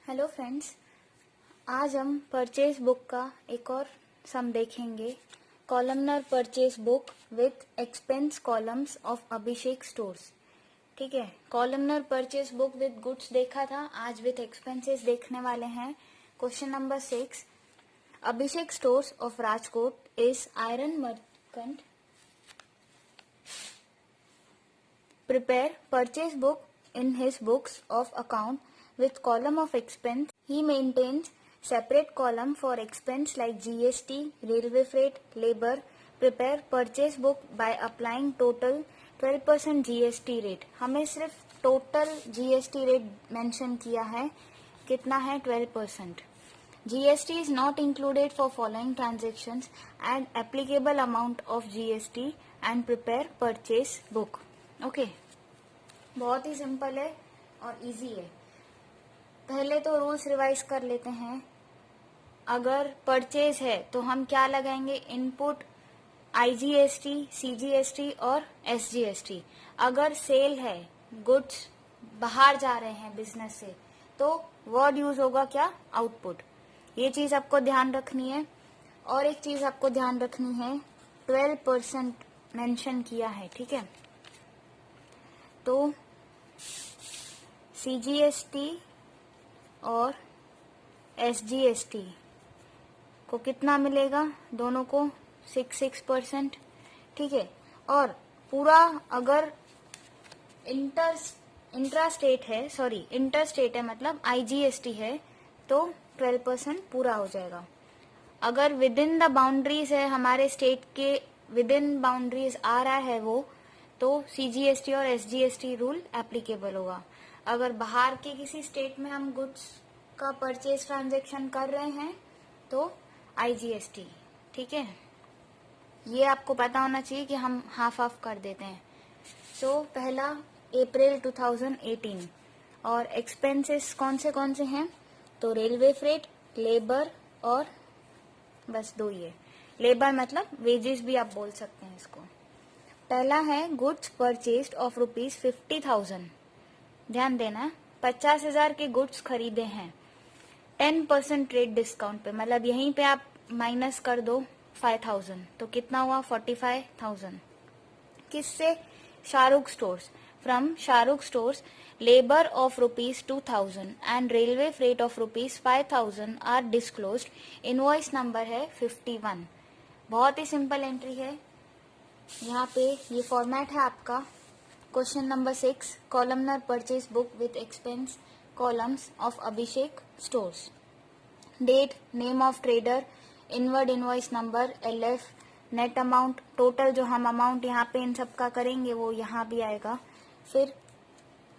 Hello friends, आज हम purchase book का एक और सम देखेंगे। Columnar purchase book with expense columns of Abhishek stores. ठीक है, columnar purchase book with goods देखा था, आज विथ एक्सपेंसेस देखने वाले हैं। Question number 6, Abhishek stores of Rajkot is iron merchant prepare purchase book in his books of account with column of expense. He maintains separate column for expense like GST, railway freight, labor. Prepare purchase book by applying total 12% GST rate. हमें सिर्फ total GST rate mention किया है, कितना है 12%. GST is not included for following transactions. Add applicable amount of GST and prepare purchase book. Okay, बहुत ही simple है और easy है। पहले तो रूल्स रिवाइज कर लेते हैं। अगर परचेज है तो हम क्या लगाएंगे? इनपुट IGST, CGST और SGST। अगर सेल है, गुड्स बाहर जा रहे हैं बिजनेस से, तो वर्ड यूज होगा क्या? आउटपुट। ये चीज आपको ध्यान रखनी है। और एक चीज आपको ध्यान रखनी है, 12% मेंशन किया है, ठीक है। तो CGST और SGST को कितना मिलेगा? दोनों को 6%, ठीक है। और पूरा अगर इंट्रास्टेट है मतलब IGST है तो 12% पूरा हो जाएगा। अगर विद इन द बाउंड्रीज है, हमारे स्टेट के विद इन बाउंड्रीज आ रहा है वो, तो CGST और SGST रूल एप्लीकेबल होगा। अगर बाहर के किसी स्टेट में हम गुड्स का परचेज ट्रांजैक्शन कर रहे हैं तो IGST, ठीक है। ये आपको पता होना चाहिए कि हम हाफ ऑफ कर देते हैं। सो पहला अप्रैल 2018 और एक्सपेंसेस कौन से हैं? तो रेलवे फ्रेट, लेबर और बस दो ही है। लेबर मतलब वेजेस भी आप बोल सकते हैं इसको। पहला है गुड्स परचेस्ड ऑफ ₹50,000। ध्यान देना, 50,000 के गुड्स खरीदे हैं 10% ट्रेड डिस्काउंट पे, मतलब यहीं पे आप माइनस कर दो 5,000, तो कितना हुआ? 45,000। किससे? Shahrukh stores. From Shahrukh stores labour of ₹2,000 and railway freight of ₹5,000 are disclosed. Invoice number है 51। बहुत ही सिंपल एंट्री है। यहाँ पे ये फॉर्मेट है आपका। Question number 6, columnar purchase book with expense columns of Abhishek stores. Date, name of trader, inward invoice number, LF, net amount, total जो हम अमाउंट यहाँ पे इन सब का करेंगे वो यहाँ भी आएगा। फिर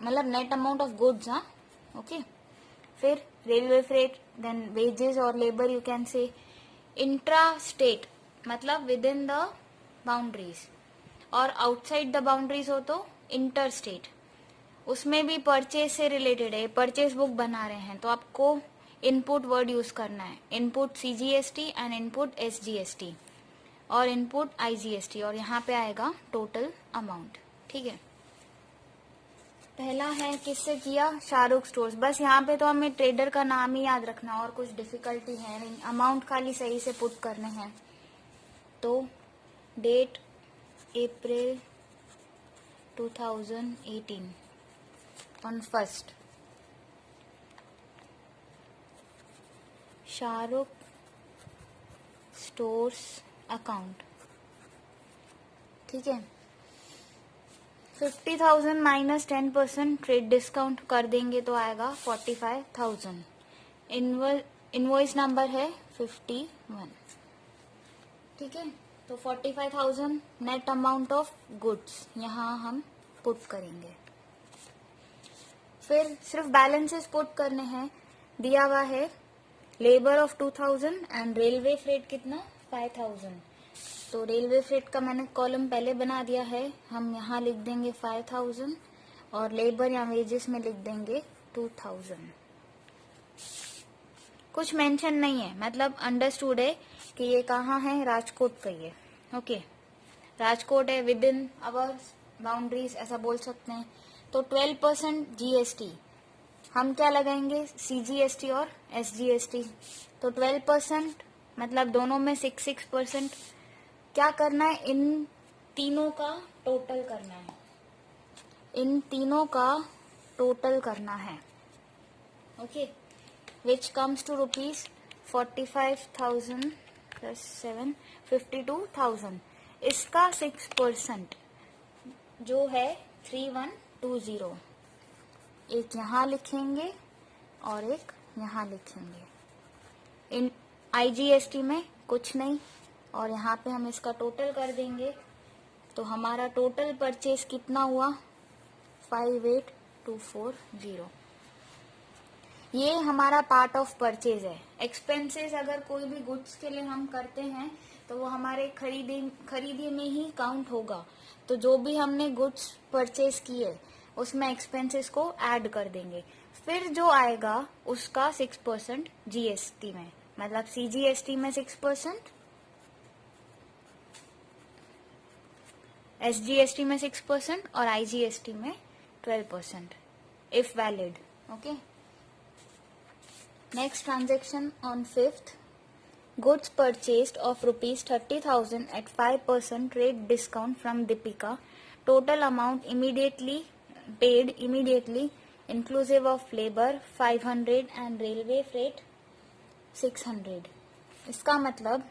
मतलब नेट अमाउंट ऑफ गुड्स, हाँ, ओके। फिर रेलवे फ्रेट, देन वेजेस और labour you can say. Intra state मतलब विद इन द बाउंड्रीज, और आउटसाइड द बाउंड्रीज हो तो इंटर स्टेट। उसमें भी परचेज से रिलेटेड है, परचेज बुक बना रहे हैं तो आपको इनपुट वर्ड यूज करना है। Input CGST and input SGST और इनपुट IGST, और यहाँ पे आएगा टोटल अमाउंट, ठीक है। पहला है किससे किया? शाहरुख स्टोर्स। बस यहाँ पे तो हमें ट्रेडर का नाम ही याद रखना, और कुछ डिफिकल्टी है नहीं, अमाउंट खाली सही से पुट करने हैं। तो date April 2018 on 1st, Shahrukh stores account, ठीक है। 50,000 माइनस 10% ट्रेड डिस्काउंट कर देंगे तो आएगा 45,000। इनवॉइस नंबर है 51, ठीक है। तो 45,000 नेट अमाउंट ऑफ गुड्स यहाँ हम पुट करेंगे। फिर सिर्फ बैलेंसेस पुट करने हैं। दिया हुआ है labour of 2,000 and railway freight कितना? 5,000। तो रेलवे फ्रेट का मैंने कॉलम पहले बना दिया है, हम यहाँ लिख देंगे 5,000 और लेबर या वेजेस में लिख देंगे 2,000। कुछ मेंशन नहीं है, मतलब अंडरस्टूड है कि ये कहाँ है? राजकोट का ही है, ओके। राजकोट है, विद इन आवर बाउंड्रीज ऐसा बोल सकते हैं। तो 12% GST हम क्या लगाएंगे, CGST और SGST। तो 12% मतलब दोनों में 6%। क्या करना है, इन तीनों का टोटल करना है, इन तीनों का टोटल करना है। Okay, which comes to rupees 45,000 plus 7 52,000। इसका 6% जो है 3120, एक यहाँ लिखेंगे और एक यहाँ लिखेंगे। इन IGST में कुछ नहीं, और यहाँ पे हम इसका टोटल कर देंगे। तो हमारा टोटल परचेज कितना हुआ, 58,240। ये हमारा पार्ट ऑफ परचेज है। एक्सपेंसेस अगर कोई भी गुड्स के लिए हम करते हैं तो वो हमारे खरीदी में ही काउंट होगा। तो जो भी हमने गुड्स परचेज किए उसमें एक्सपेंसेस को ऐड कर देंगे, फिर जो आएगा उसका 6% GST में, मतलब CGST में 6%, SGST में 6% और IGST में 12% if valid. Okay. Next transaction on 5th. Goods purchased of rupees 30,000 at 5% rate discount from Deepika. Total amount paid immediately inclusive of labor 500 and railway freight 600. इसका मतलब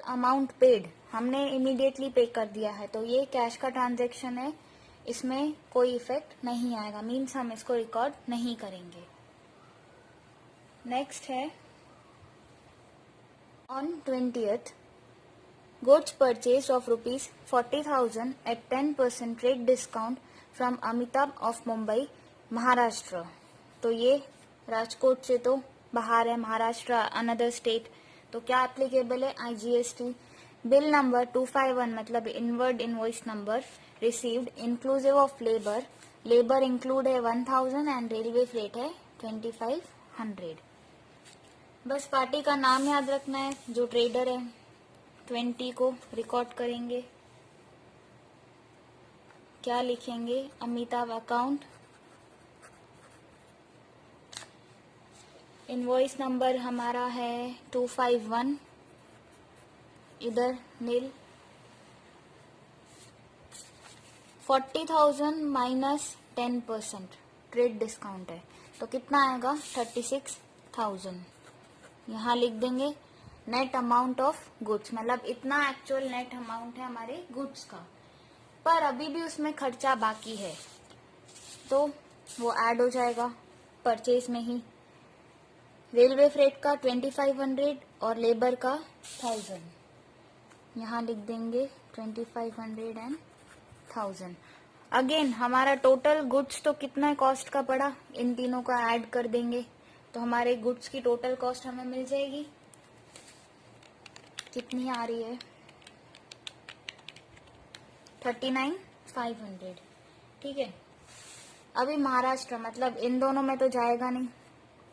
अमाउंट पेड हमने immediately पे कर दिया है, तो ये कैश का ट्रांजैक्शन है, इसमें कोई इफेक्ट नहीं आएगा, मीन्स हम इसको रिकॉर्ड नहीं करेंगे। नेक्स्ट है on 20th, goods purchase of rupees 40,000 at 10% rate discount from Amitabh of Mumbai Maharashtra. तो ये राजकोट से तो बाहर है, महाराष्ट्र अनदर स्टेट, तो क्या एप्लीकेबल है, IGST। बिल नंबर 251 मतलब inward invoice number received inclusive of labour include है 1,000 एंड रेलवे फ्रेट है 2,500। बस पार्टी का नाम याद रखना है, जो ट्रेडर है 20 को रिकॉर्ड करेंगे। क्या लिखेंगे, अमिताभ अकाउंट, इनवॉइस नंबर हमारा है 251, इधर नील, 40,000 माइनस 10% ट्रेड डिस्काउंट है, तो कितना आएगा 36,000। यहाँ लिख देंगे नेट अमाउंट ऑफ गुड्स, मतलब इतना एक्चुअल नेट अमाउंट है हमारे गुड्स का, पर अभी भी उसमें खर्चा बाकी है तो वो ऐड हो जाएगा परचेज में ही। रेलवे फ्रेट का 2,500 और लेबर का 1,000, यहाँ लिख देंगे 2,500 एंड 1,000। अगेन हमारा टोटल गुड्स तो कितना कॉस्ट का पड़ा, इन तीनों का ऐड कर देंगे तो हमारे गुड्स की टोटल कॉस्ट हमें मिल जाएगी। कितनी आ रही है, 39,500। ठीक है, अभी महाराष्ट्र मतलब इन दोनों में तो जाएगा नहीं,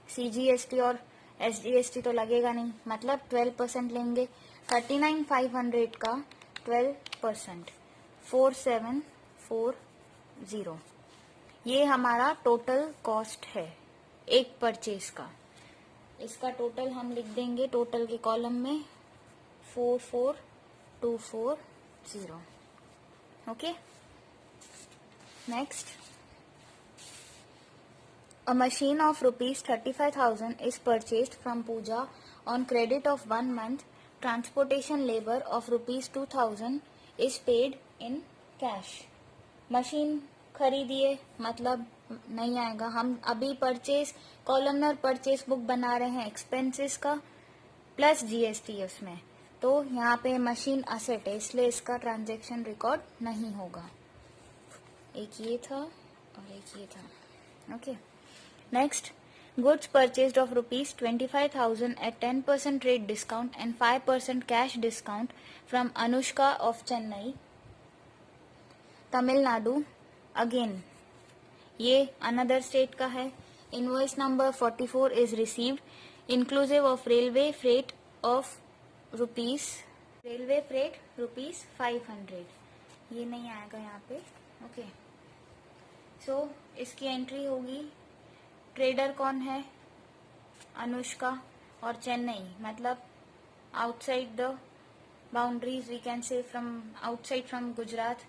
CGST और SGST तो लगेगा नहीं, मतलब 12% लेंगे। 39,500 का 12% 4,740, ये हमारा टोटल कॉस्ट है एक परचेज का। इसका टोटल हम लिख देंगे टोटल के कॉलम में 44,240। Okay, next, a machine of rupees 35,000 is purchased from Pooja on credit of 1 month. Transportation labor of rupees 2,000 is paid in cash. Machine खरीदिए मतलब नहीं आएगा, हम अभी परचेज कॉलमनर परचेज बुक बना रहे हैं एक्सपेंसेस का प्लस GST उसमें, तो यहाँ पे मशीन असेट है इसलिए इसका ट्रांजैक्शन रिकॉर्ड नहीं होगा। एक ये था और एक ये था। Okay, Next, goods purchased of rupees 25,000 at 10% rate discount and 5% cash discount from Anushka of Chennai, Tamil Nadu. Again, ये another state का है। Invoice number 44 is received inclusive of railway freight of rupees 500। ये नहीं आएगा यहाँ पे। Okay, सो इसकी entry होगी ट्रेडर कौन है? अनुष्का और चेन्नई, मतलब outside the boundaries we can say from outside from Gujarat,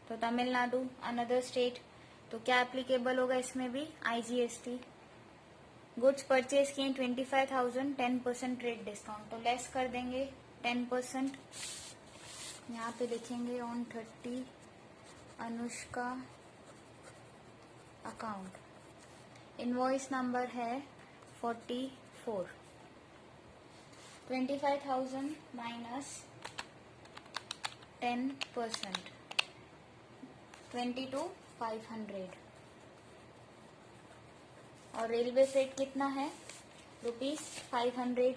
तो तमिलनाडु अनदर स्टेट, तो क्या एप्लीकेबल होगा इसमें भी? IGST। गुड्स परचेज किए 25,000, 10% ट्रेड डिस्काउंट, तो लेस कर देंगे 10%। यहाँ पे लिखेंगे on 30 Anushka account, invoice number है 44। 25,000 माइनस 10%, 22,500। और रेलवे फ्रेट कितना है? ₹500।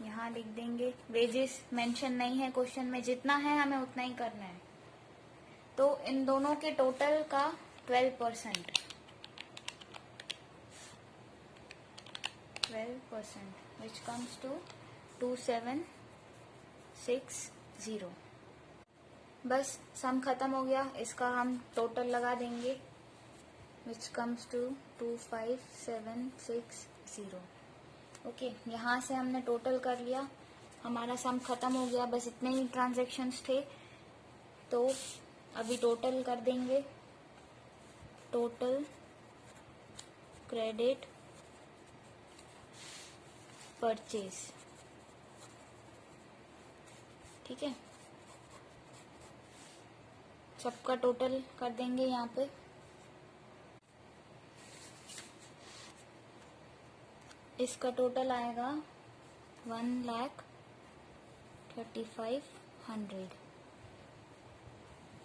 यहाँ लिख देंगे। वेजेस मेंशन नहीं है क्वेश्चन में, जितना है हमें उतना ही करना है। तो इन दोनों के टोटल का 12%, 12%, which comes to 2760। बस सम खत्म हो गया, इसका हम टोटल लगा देंगे, which comes to 25760। ओके, यहाँ से हमने टोटल कर लिया, हमारा सम खत्म हो गया, बस इतने ही ट्रांजैक्शंस थे। तो अभी टोटल कर देंगे, टोटल क्रेडिट परचेज, ठीक है, सबका टोटल कर देंगे यहाँ पे। इसका टोटल आएगा 1,35,100,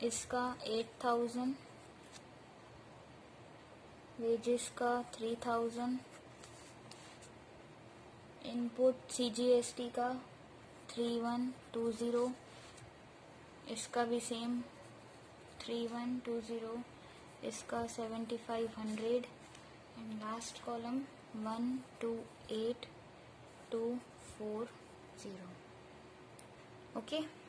इसका 8,000, वेजेस का 3,000, इनपुट CGST का 3120, इसका भी सेम 3120, इसका 7,500, एंड लास्ट कॉलम 128,240। ओके।